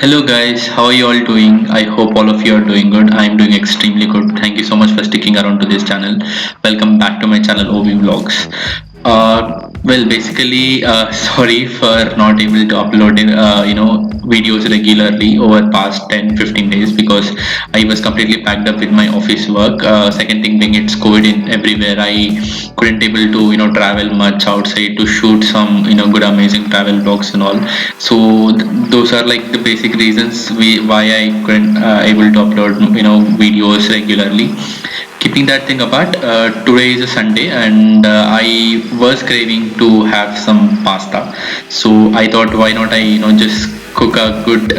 Hello guys, how are you all doing? I hope all of you are doing good. I'm doing extremely good. Thank you so much for sticking around to this channel. Welcome back to my channel OV Vlogs. Sorry for not able to upload videos regularly over past 10-15 days because I was completely packed up with my office work. Second thing being it's COVID in everywhere. I couldn't able to travel much outside to shoot some good amazing travel vlogs and all. So those are like the basic reasons why I couldn't able to upload videos regularly. Keeping that thing apart, today is a Sunday and I was craving to have some pasta. So I thought, why not I just cook a good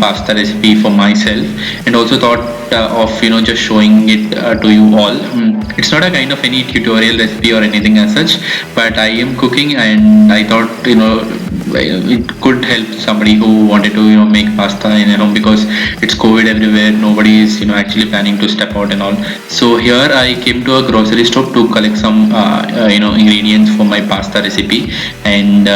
pasta recipe for myself, and also thought of just showing it to you all. It's not a kind of any tutorial recipe or anything as such, but I am cooking and I thought it could help somebody who wanted to make pasta in home, because it's COVID everywhere. Nobody is actually planning to step out and all. So here I came to a grocery store to collect some ingredients for my pasta recipe, and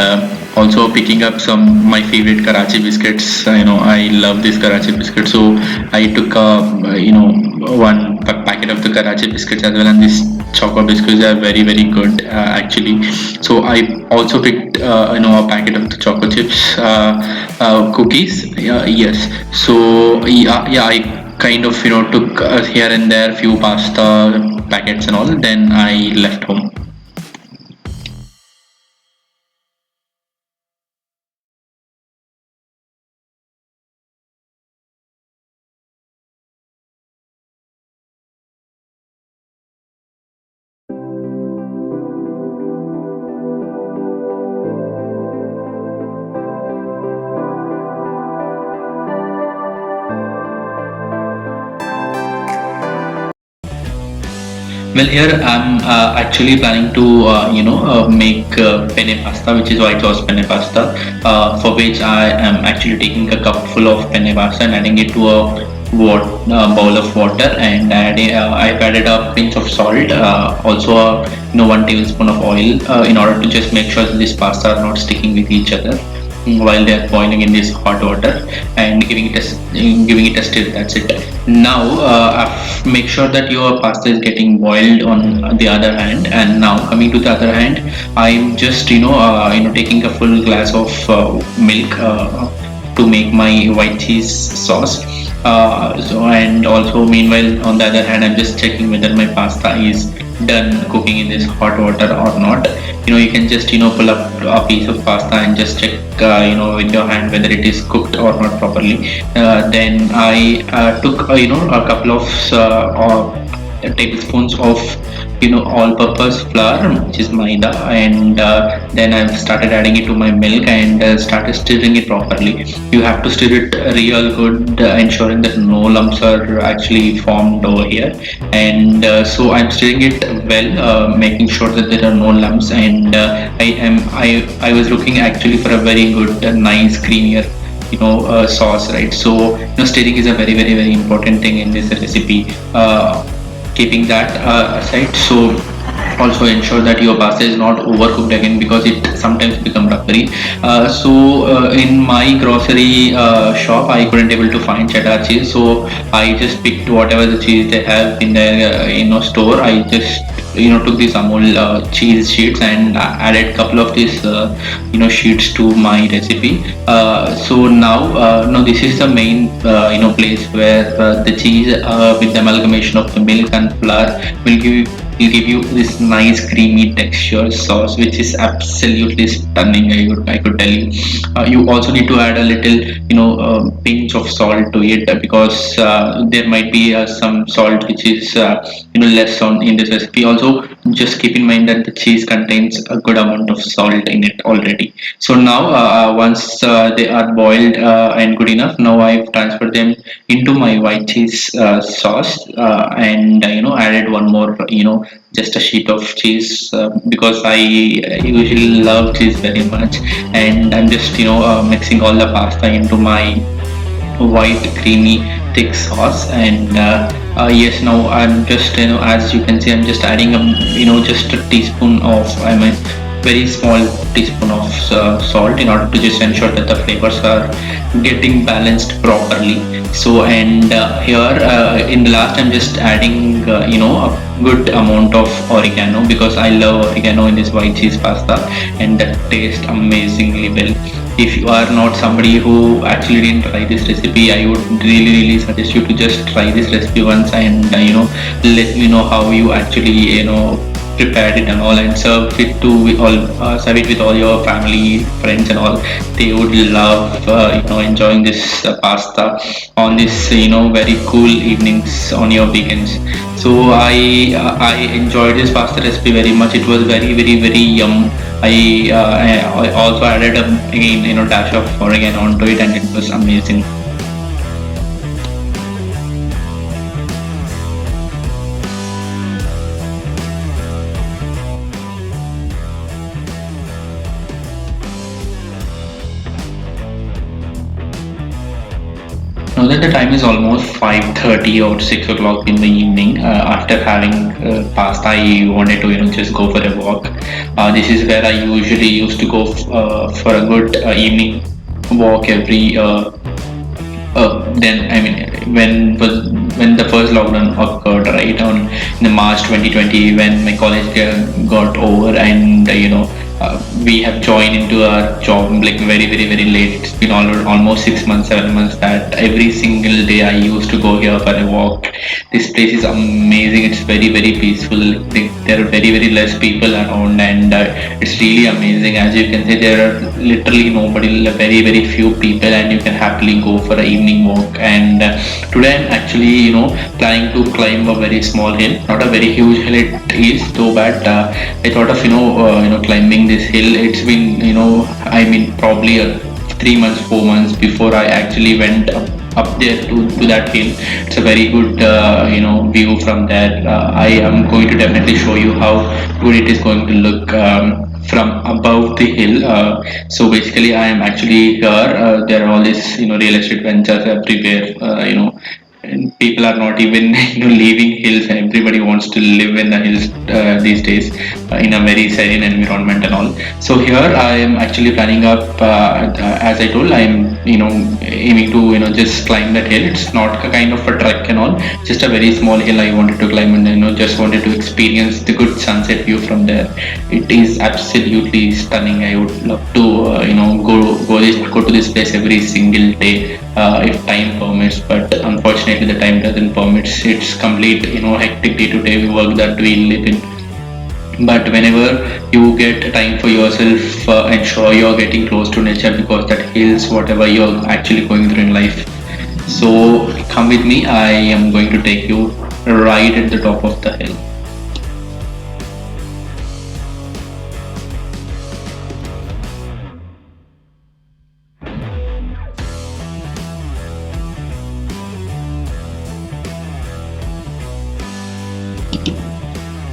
also picking up some my favorite Karachi biscuits. I love this Karachi biscuit, so I took one packet of the Karachi biscuits as well, and these choco biscuits are very good actually. So I also picked a packet of the choco chips cookies. Yes. So yeah, I kind of took here and there few pasta packets and all. Then I left home. Well, here I'm actually planning to make penne pasta, which is white sauce penne pasta, for which I am actually taking a cup full of penne pasta and adding it to a bowl of water, and I've added a pinch of salt, also a 1 tablespoon of oil, in order to just make sure that this pasta are not sticking with each other while they are boiling in this hot water, and giving it a stir. That's it. Now make sure that your pasta is getting boiled on the other hand. And now coming to the other hand, I'm just taking a full glass of milk to make my white cheese sauce. And also meanwhile, on the other hand, I'm just checking whether my pasta is done cooking in this hot water or not. You can just pull up a piece of pasta and just check with your hand whether it is cooked or not properly. Then I took a couple of tablespoons of all-purpose flour, which is maida, and then I've started adding it to my milk and started stirring it properly. You have to stir it real good, ensuring that no lumps are actually formed over here. And so I'm stirring it well, making sure that there are no lumps. And I was looking actually for a very good, nice, creamier sauce, right? So stirring is a very important thing in this recipe. Keeping that aside, so also ensure that your pasta is not overcooked again, because it sometimes become rubbery. In my grocery shop, I couldn't able to find cheddar cheese, so I just picked whatever the cheese they have in their store. I just took these Amul cheese sheets and added couple of these sheets to my recipe. So now this is the main place where the cheese with the amalgamation of the milk and flour will give you this nice creamy texture sauce, which is absolutely stunning. I could tell you. You also need to add a little pinch of salt to it, because there might be some salt which is less on in this recipe. Also, just keep in mind that the cheese contains a good amount of salt in it already. So now once they are boiled and good enough, now I've transferred them into my white cheese sauce, and added one more, just a sheet of cheese, because I usually love cheese very much. And I'm just mixing all the pasta into my white creamy thick sauce. And yes, now I'm just as you can see, I'm just adding just a teaspoon of, I mean, very small teaspoon of salt in order to just ensure that the flavors are getting balanced properly. So and here in the last I'm just adding a good amount of oregano because I love oregano in this white cheese pasta, and that tastes amazingly well. If you are not somebody who actually didn't try this recipe, I would really suggest you to just try this recipe once, and let me know how you actually prepared it and all, and serve it with all your family, friends and all. They would love enjoying this pasta on this very cool evenings on your weekends. So I enjoyed this pasta recipe very much. It was very yum. I also added again dash of oregano onto it, and it was amazing. Now that the time is almost 5:30 or 6 o'clock in the evening, after having pasta, I wanted to just go for a walk. This is where I usually used to go for a good evening walk every then I mean when the first lockdown occurred, right, on in the March 2020, when my college got over, and we have joined into our job like very late. It's been almost 6 months, 7 months that every single day I used to go here for a walk. This place is amazing. It's very peaceful. There are very less people around, and it's really amazing. As you can see, there are literally nobody, very few people, and you can happily go for an evening walk. And today I'm actually planning to climb a very small hill, not a very huge hill it is though, but I thought of climbing this hill. It's been I mean probably 3 months, 4 months before I actually went up there to that hill. It's a very good view from there. I am going to definitely show you how good it is going to look from above the hill. So basically, I am actually here. There are all these real estate ventures everywhere. And people are not even leaving hills. Everybody wants to live in the hills these days, in a very serene environment and all. So here I am actually planning up. As I told, I am aiming to just climb that hill. It's not a kind of a trek and all. Just a very small hill I wanted to climb, and just wanted to experience the good sunset view from there. It is absolutely stunning. I would love to go to this place every single day if time permits, but unfortunately the time doesn't permit. It's complete hectic day-to-day work that we live in. But whenever you get time for yourself, ensure you're getting close to nature, because that heals whatever you're actually going through in life. So come with me. I am going to take you right at the top of the hill.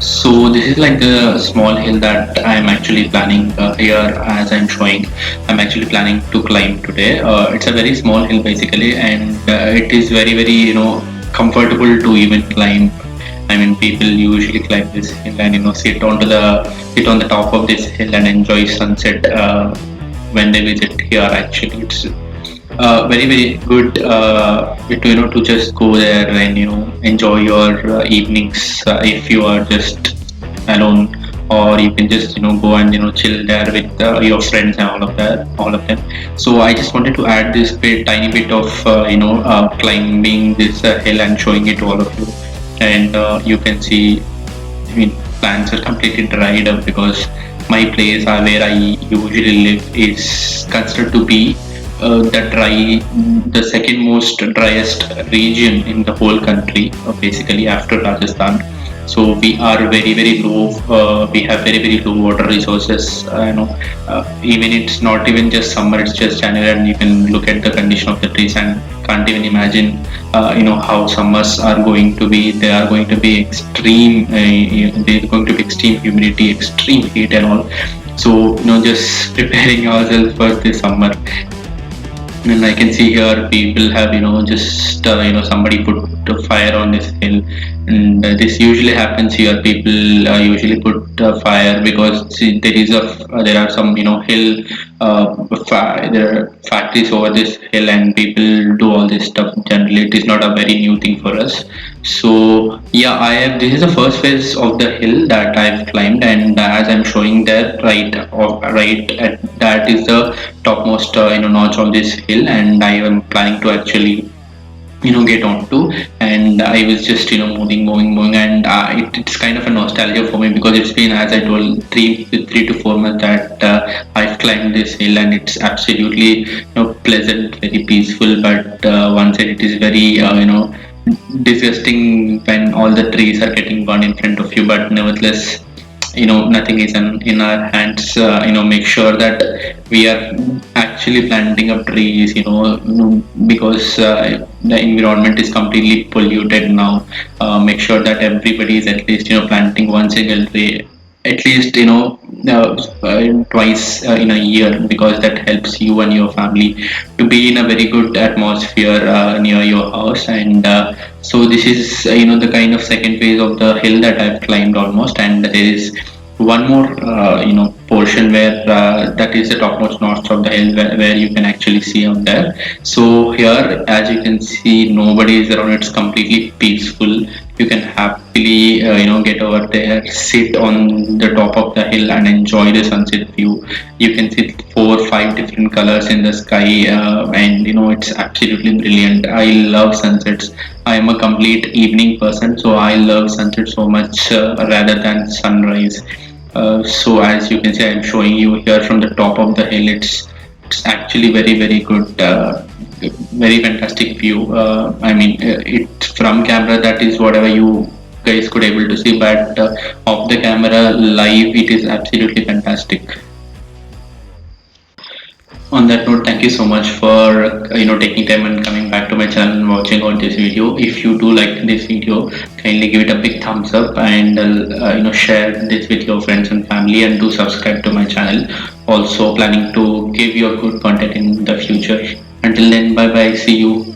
So this is like the small hill that I'm actually planning here, as I'm showing. I'm actually planning to climb today. It's a very small hill basically, and it is very comfortable to even climb. I mean, people usually climb this hill and sit on the top of this hill and enjoy sunset when they visit here. Actually, it's very good to to just go there and enjoy your evenings if you are just alone, or you can just go and chill there with your friends and all of them. So I just wanted to add this tiny bit of climbing this hill and showing it to all of you. And you can see, I mean, plants are completely dried up because my place where I usually live is considered to be the second most driest region in the whole country, basically after Rajasthan. So we are very low. We have very low water resources. Even it's not even just summer; it's just January, and you can look at the condition of the trees and can't even imagine. How summers are going to be. They are going to be extreme. They're going to be extreme humidity, extreme heat, and all. So just preparing ourselves for this summer. And I can see here people have just somebody put fire on this hill. And this usually happens here. People usually put fire because see, there are some hill there are factories over this hill, and people do all this stuff. Generally, it is not a very new thing for us. So yeah, I have. This is the first phase of the hill that I've climbed, and as I'm showing there, right at that is the topmost notch of this hill, and I am planning to actually get onto. And I was just moving, and it's kind of a nostalgia for me because it's been, as I told, 3 to 4 months that I've climbed this hill, and it's absolutely pleasant, very peaceful. But one side it is very disgusting when all the trees are getting burned in front of you, but nevertheless, nothing is in our hands. Make sure that we are actually planting up trees, because the environment is completely polluted now. Make sure that everybody is at least planting one single tree, at least twice in a year, because that helps you and your family to be in a very good atmosphere near your house. And so this is the kind of second phase of the hill that I've climbed almost. And there is one more portion where that is the topmost notch of the hill, where you can actually see out there. So here, as you can see, nobody is around. It's completely peaceful. You can happily get over there, sit on the top of the hill and enjoy the sunset view. You can see 4 or 5 different colors in the sky, and it's absolutely brilliant. I love sunsets. I am a complete evening person, so I love sunset so much rather than sunrise. So as you can see, I'm showing you here from the top of the hill. It's actually very very good, very fantastic view. I mean, it from camera, that is whatever you guys could able to see, but off the camera live, it is absolutely fantastic. On that note, thank you so much for taking time and coming back to my channel and watching on this video. If you do like this video, kindly give it a big thumbs up, and share this with your friends and family, and do subscribe to my channel. Also planning to give you a good content in the future. Until then, bye bye, see you.